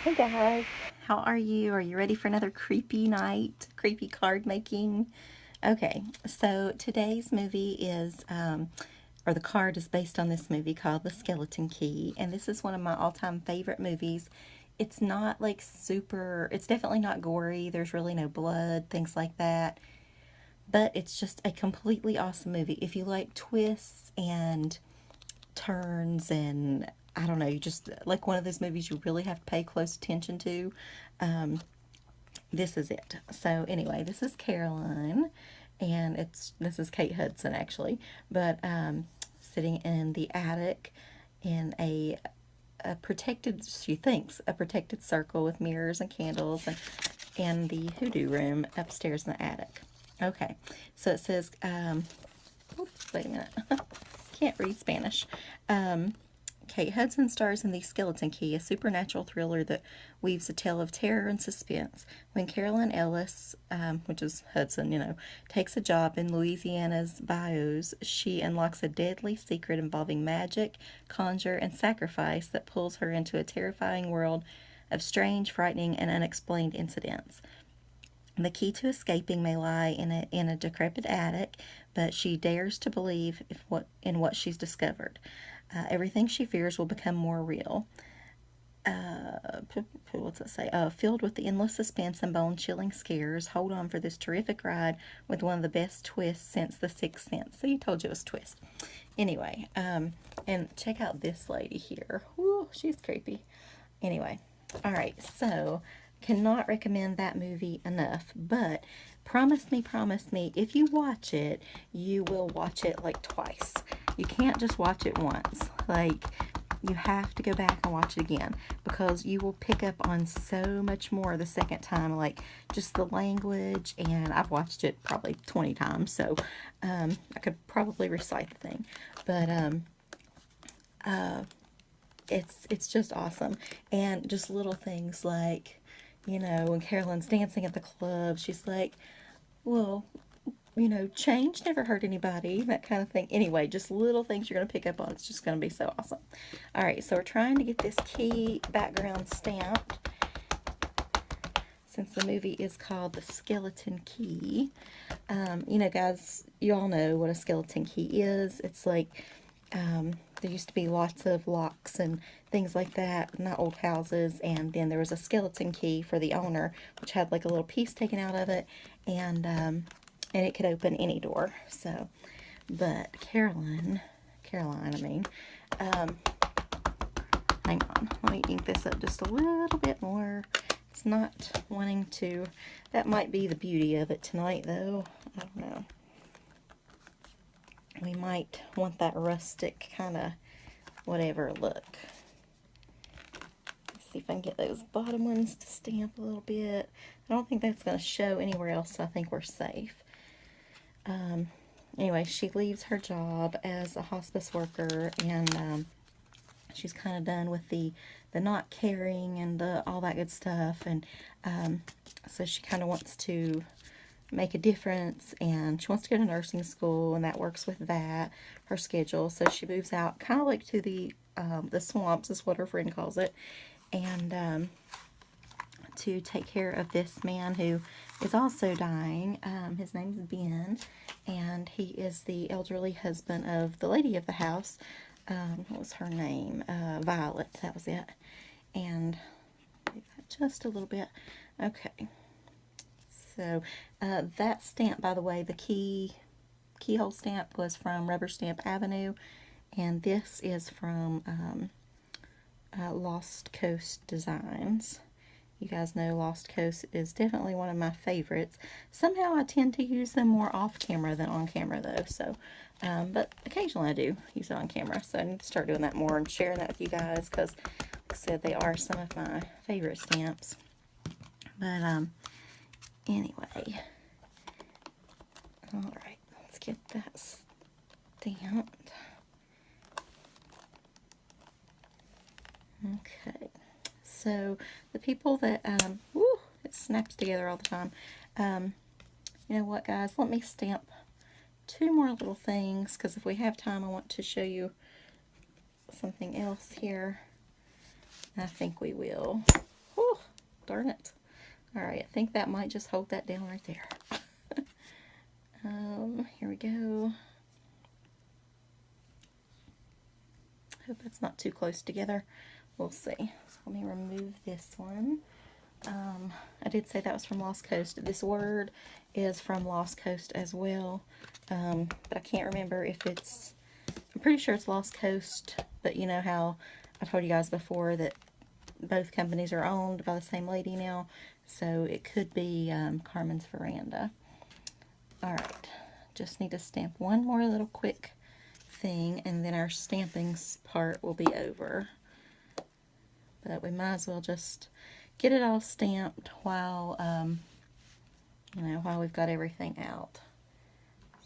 Hey guys, how are you? Are you ready for another creepy night? Creepy card making? Okay, so today's movie is, or the card is based on this movie called The Skeleton Key, and this is one of my all time favorite movies. It's not like super, it's definitely not gory, there's really no blood, things like that, but it's just a completely awesome movie. If you like twists and turns and I don't know, you just like one of those movies you really have to pay close attention to. Um, this is it. So anyway, this is Caroline, and this is Kate Hudson actually, but sitting in the attic in a protected, she thinks, a protected circle with mirrors and candles and the hoodoo room upstairs in the attic. Okay, so it says, oops, wait a minute. Can't read Spanish. Um, Kate Hudson stars in The Skeleton Key, a supernatural thriller that weaves a tale of terror and suspense. When Carolyn Ellis, which is Hudson, takes a job in Louisiana's bayous, she unlocks a deadly secret involving magic, conjure, and sacrifice that pulls her into a terrifying world of strange, frightening, and unexplained incidents. The key to escaping may lie in a decrepit attic, but she dares to believe in what she's discovered. Everything she fears will become more real. What's it say? Filled with the endless suspense and bone-chilling scares, hold on for this terrific ride with one of the best twists since The Sixth Sense. So you told you it was a twist. Anyway, and check out this lady here. Whew, she's creepy. Anyway, all right, so cannot recommend that movie enough, but promise me, if you watch it, you will watch it like twice. You can't just watch it once. Like, you have to go back and watch it again because you will pick up on so much more the second time, like just the language. And I've watched it probably 20 times, so I could probably recite the thing. But it's just awesome. And just little things like, when Carolyn's dancing at the club, she's like, well, change never hurt anybody, that kind of thing. Anyway, just little things you're going to pick up on. It's just going to be so awesome. All right, so we're trying to get this key background stamped since the movie is called The Skeleton Key. Guys, you all know what a skeleton key is. It's like there used to be lots of locks and things like that in the old houses, and then there was a skeleton key for the owner, which had like a little piece taken out of it, and it could open any door. So, but Caroline, I mean, hang on, let me ink this up just a little bit more. It's not wanting to. That might be the beauty of it tonight, though. I don't know. We might want that rustic kind of whatever look. Let's see if I can get those bottom ones to stamp a little bit. I don't think that's going to show anywhere else, so I think we're safe. Anyway, she leaves her job as a hospice worker, and she's kind of done with the not caring and all that good stuff, and so she kind of wants to make a difference, and she wants to go to nursing school, and that works with her schedule. So she moves out, kind of like to the swamps, is what her friend calls it, and to take care of this man who is also dying. His name's Ben, and he is the elderly husband of the lady of the house. What was her name? Violet, that was it. And just a little bit. Okay. So that stamp, by the way, the keyhole stamp was from Rubber Stamp Avenue, and this is from Lost Coast Designs. You guys know Lost Coast is definitely one of my favorites. Somehow I tend to use them more off camera than on camera, though. So, but occasionally I do use it on camera. So I need to start doing that more and sharing that with you guys because, like I said, they are some of my favorite stamps. But anyway, all right, let's get that stamped. Okay. So the people that, it snaps together all the time. You know what, guys? Let me stamp two more little things, because if we have time, I want to show you something else here. I think we will. think that might just hold that down right there. Here we go. Hope that's not too close together. We'll see. So let me remove this one. I did say that was from Lost Coast. This word is from Lost Coast as well. But I can't remember if it's, I'm pretty sure it's Lost Coast, but you know how I told you guys before that both companies are owned by the same lady now, so it could be Carmen's Veranda. Alright, just need to stamp one more little quick thing, and then our stamping part will be over. But we might as well just get it all stamped while, you know, while we've got everything out.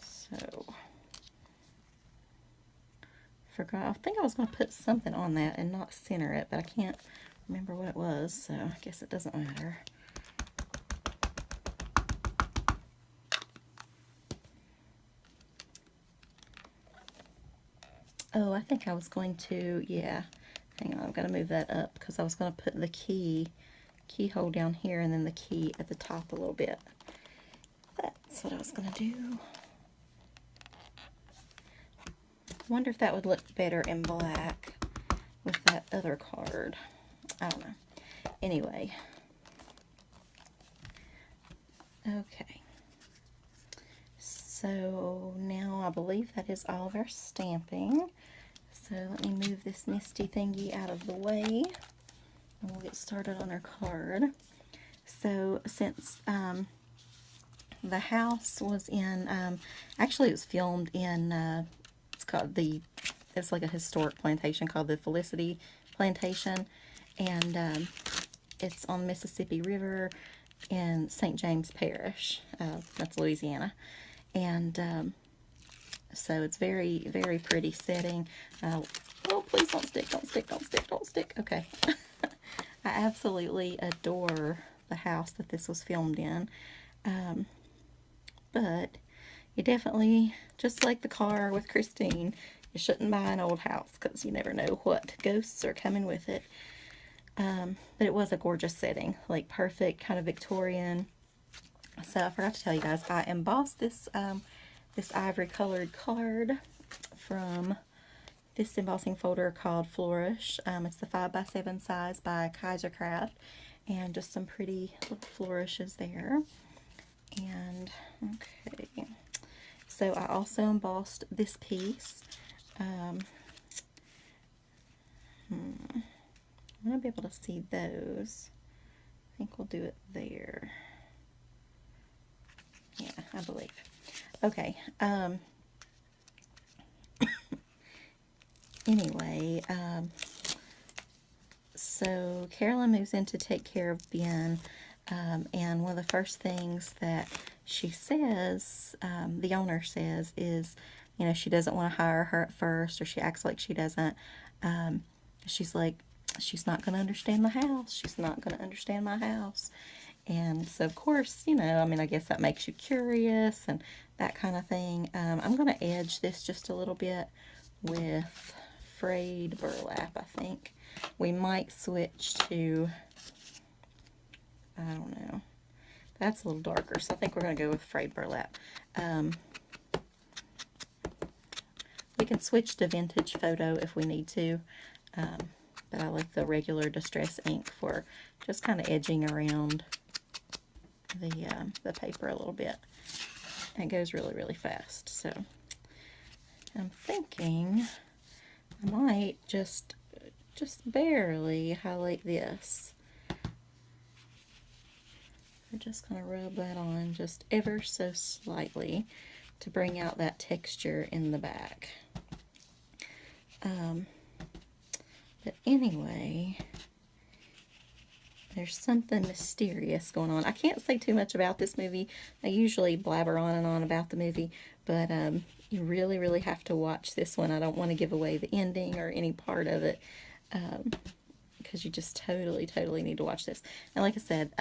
So, forgot, I think I was going to put something on that and not center it, but I can't remember what it was, so I guess it doesn't matter. Oh, I think I was going to, yeah, hang on, I'm going to move that up because I was going to put the keyhole down here and then the key at the top a little bit. That's what I was going to do. Wonder if that would look better in black with that other card. I don't know. Anyway. Okay. So now I believe that is all of our stamping. So let me move this misty thingy out of the way and we'll get started on our card. So since the house was in, actually it was filmed in, it's like a historic plantation called the Felicity Plantation, and it's on the Mississippi River in St. James Parish. That's Louisiana. And so it's very, very pretty setting. Oh, please don't stick, don't stick, don't stick, don't stick. Okay. I absolutely adore the house that this was filmed in. But you definitely, just like the car with Christine, you shouldn't buy an old house because you never know what ghosts are coming with it. But it was a gorgeous setting, like perfect, kind of Victorian. So I forgot to tell you guys, I embossed this this ivory colored card from this embossing folder called Flourish. It's the 5x7 size by Kaisercraft, and just some pretty little flourishes there. And okay, so I also embossed this piece. I'm gonna be able to see those. I think we'll do it there. Yeah, I believe. Okay. Anyway, so Carolyn moves in to take care of Ben, and one of the first things that she says, the owner says, is, you know, she doesn't want to hire her at first, or she acts like she doesn't. She's like, she's not going to understand the house. She's not going to understand my house. And so, of course, you know, I mean, I guess that makes you curious and that kind of thing. I'm going to edge this just a little bit with frayed burlap, I think. We might switch to, I don't know, that's a little darker, so I think we're going to go with frayed burlap. We can switch to vintage photo if we need to, but I like the regular distress ink for just kind of edging around the paper a little bit. And it goes really, really fast. So I'm thinking I might just barely highlight this. I'm just going to rub that on just ever so slightly to bring out that texture in the back. But anyway, there's something mysterious going on. I can't say too much about this movie. I usually blabber on and on about the movie, but you really, really have to watch this one. I don't want to give away the ending or any part of it, because you just totally, totally need to watch this. And like I said,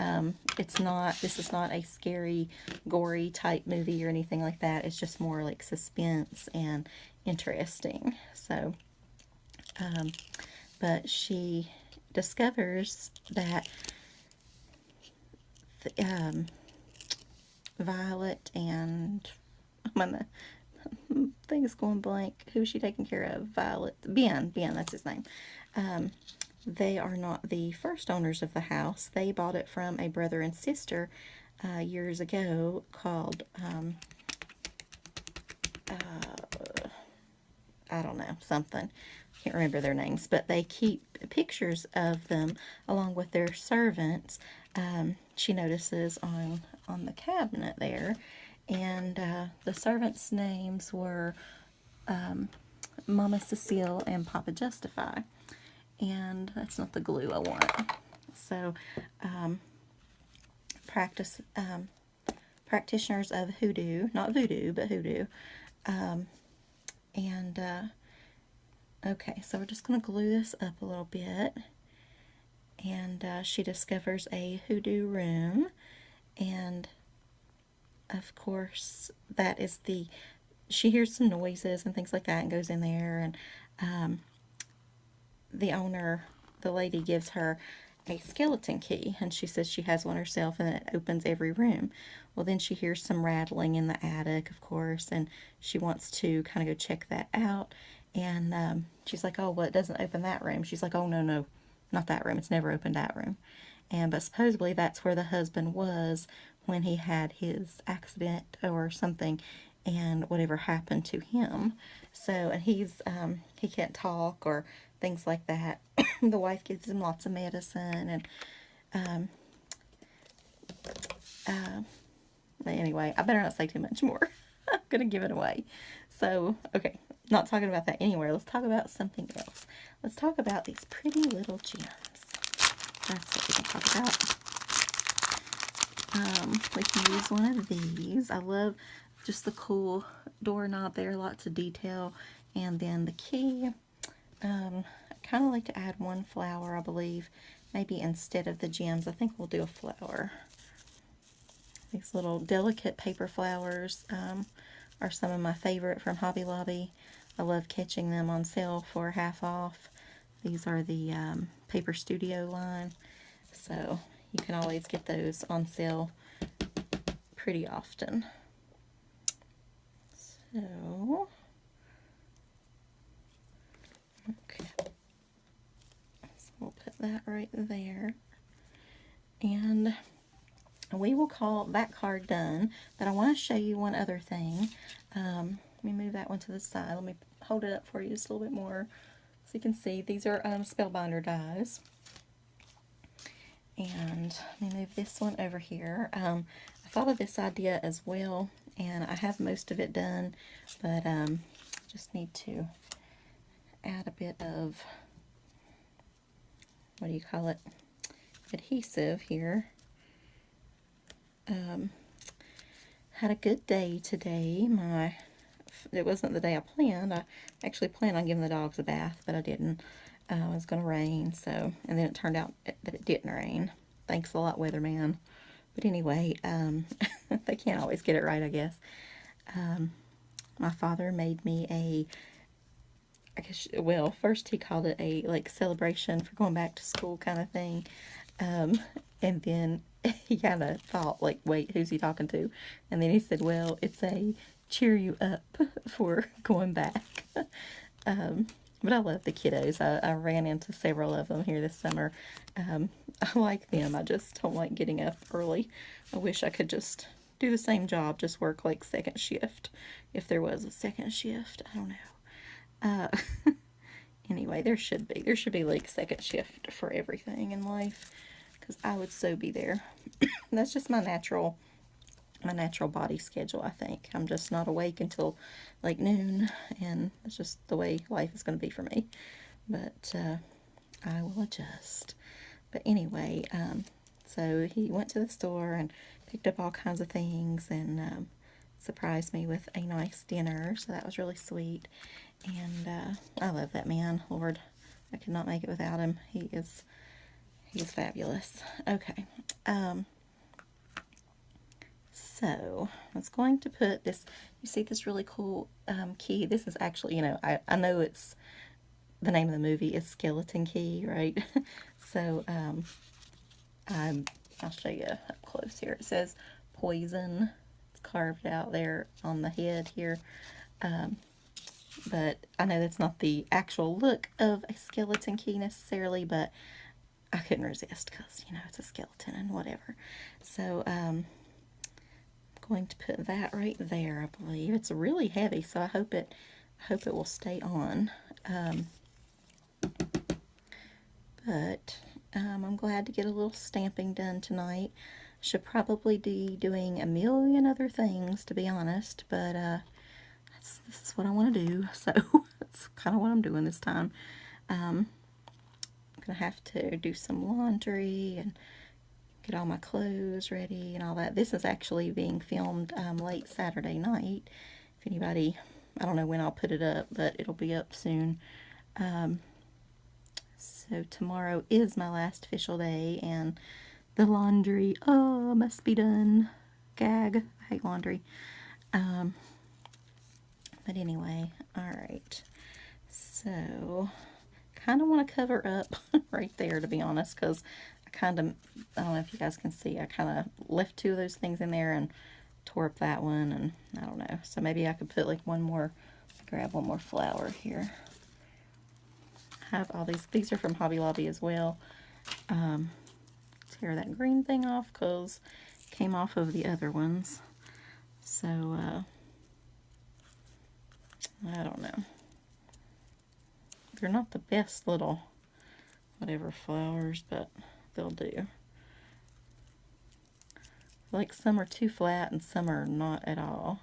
this is not a scary, gory type movie or anything like that. It's just more like suspense and interesting. So, but she discovers that Violet and my thing is going blank. Who's she taking care of? Violet. Ben. That's his name. They are not the first owners of the house. They bought it from a brother and sister years ago called, I don't know, something. Can't remember their names, but they keep pictures of them along with their servants. She notices on the cabinet there, and the servants' names were Mama Cecile and Papa Justify, and that's not the glue I want. So, practitioners of hoodoo, not voodoo, but hoodoo, and okay, so we're just going to glue this up a little bit. And she discovers a hoodoo room. And, of course, that is she hears some noises and things like that and goes in there. And the owner, the lady, gives her a skeleton key. And she says she has one herself and it opens every room. Well, then she hears some rattling in the attic, of course. And she wants to kind of go check that out. And she's like, oh, well, it doesn't open that room. She's like, oh, no, not that room. It's never opened that room. But supposedly that's where the husband was when he had his accident or something and whatever happened to him. So, and he can't talk or things like that. The wife gives him lots of medicine. And anyway, I better not say too much more. I'm going to give it away. So, okay. Not talking about that anywhere. Let's talk about something else. Let's talk about these pretty little gems. That's what we can talk about. We can use one of these. I love just the cool doorknob there. Lots of detail. And then the key. I kind of like to add one flower, I believe. Maybe instead of the gems. I think we'll do a flower. These little delicate paper flowers are some of my favorite from Hobby Lobby. I love catching them on sale for half off. These are the Paper Studio line, so you can always get those on sale pretty often. So, okay, so we'll put that right there, and we will call that card done, but I want to show you one other thing. Let me move that one to the side. Let me hold it up for you just a little bit more so you can see. These are Spellbinder dies. And let me move this one over here. I thought of this idea as well, and I have most of it done, but just need to add a bit of, what do you call it, adhesive here. Had a good day today. It wasn't the day I planned. I actually planned on giving the dogs a bath, but I didn't. It was going to rain, so, and then it turned out that it didn't rain. Thanks a lot, weatherman. But anyway, they can't always get it right, I guess. My father made me I guess, well, first he called it a, like, celebration for going back to school kind of thing. And then he kind of thought, like, wait, who's he talking to? And then he said, well, it's a cheer you up for going back. But I love the kiddos. I ran into several of them here this summer. I like them. I just don't like getting up early. I wish I could just do the same job, just work like second shift. If there was a second shift, I don't know. Anyway, there should be like second shift for everything in life, because I would so be there. That's just my natural body schedule, I think. I'm just not awake until like noon, and it's just the way life is going to be for me. But I will adjust. But anyway, so he went to the store and picked up all kinds of things and surprised me with a nice dinner, so that was really sweet. And I love that man. Lord, I could not make it without him. He is fabulous. Okay. So I was going to put this, you see this really cool key. This is actually, I know it's, the name of the movie is Skeleton Key, right? So I I'll show you up close here. It says poison. It's carved out there on the head here. But I know that's not the actual look of a skeleton key necessarily, but I couldn't resist because, you know, it's a skeleton and whatever. So, I'm going to put that right there, I believe. It's really heavy, so I hope it will stay on. But I'm glad to get a little stamping done tonight. Should probably be doing a million other things, to be honest, but this is what I want to do, so that's kind of what I'm doing this time. I'm going to have to do some laundry and get all my clothes ready and all that. This is actually being filmed late Saturday night. If anybody, I don't know when I'll put it up, but it'll be up soon. So tomorrow is my last official day, and the laundry, must be done. Gag, I hate laundry. But anyway, alright. So, kind of want to cover up right there, to be honest, because I don't know if you guys can see, I kind of left two of those things in there and tore up that one, and I don't know. So maybe I could put like grab one more flower here. I have all these are from Hobby Lobby as well. Tear that green thing off because it came off of the other ones. So, I don't know. They're not the best little whatever flowers, but they'll do. Like some are too flat and some are not at all.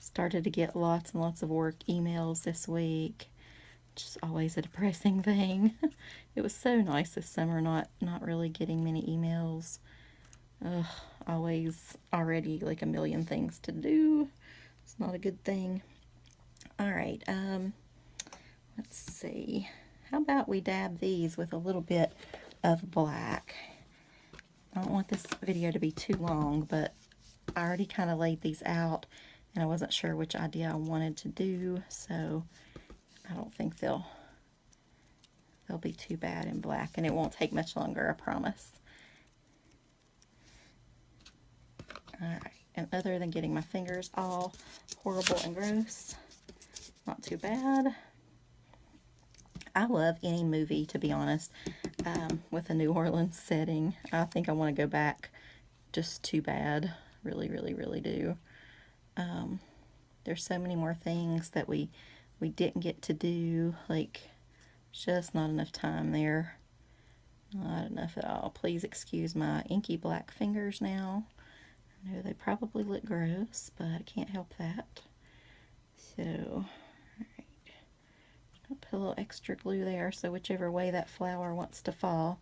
Started to get lots and lots of work emails this week, which is always a depressing thing. It was so nice this summer not really getting many emails. Ugh, always already like a million things to do. It's not a good thing. Alright, let's see. How about we dab these with a little bit of black? I don't want this video to be too long, but I already kind of laid these out, and I wasn't sure which idea I wanted to do, so I don't think they'll be too bad in black, and it won't take much longer, I promise. Alright, and other than getting my fingers all horrible and gross, not too bad. I love any movie, to be honest, with a New Orleans setting. I think I want to go back just too bad. Really, really, really do. There's so many more things that we didn't get to do. Like, just not enough time there. Not enough at all. Please excuse my inky black fingers now. I know they probably look gross, but I can't help that. So, alright. I'll put a little extra glue there, so whichever way that flower wants to fall,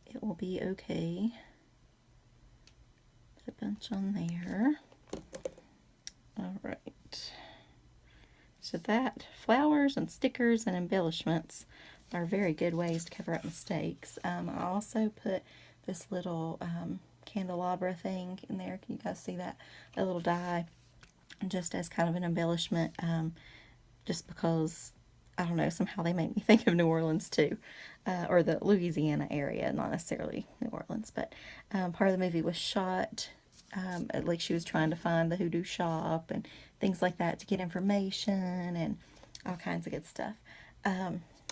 it will be okay. Put a bunch on there. Alright. So that, flowers and stickers and embellishments are very good ways to cover up mistakes. I also put this little candelabra thing in there. Can you guys see that? A little die, just as kind of an embellishment, just because, I don't know, somehow they make me think of New Orleans too, or the Louisiana area, not necessarily New Orleans, but part of the movie was shot, like she was trying to find the hoodoo shop and things like that to get information and all kinds of good stuff.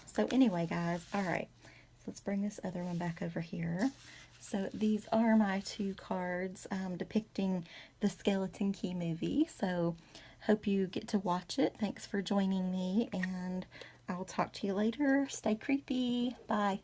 So anyway, guys, alright, so let's bring this other one back over here. So these are my two cards depicting the Skeleton Key movie. So hope you get to watch it. Thanks for joining me, and I'll talk to you later. Stay creepy. Bye.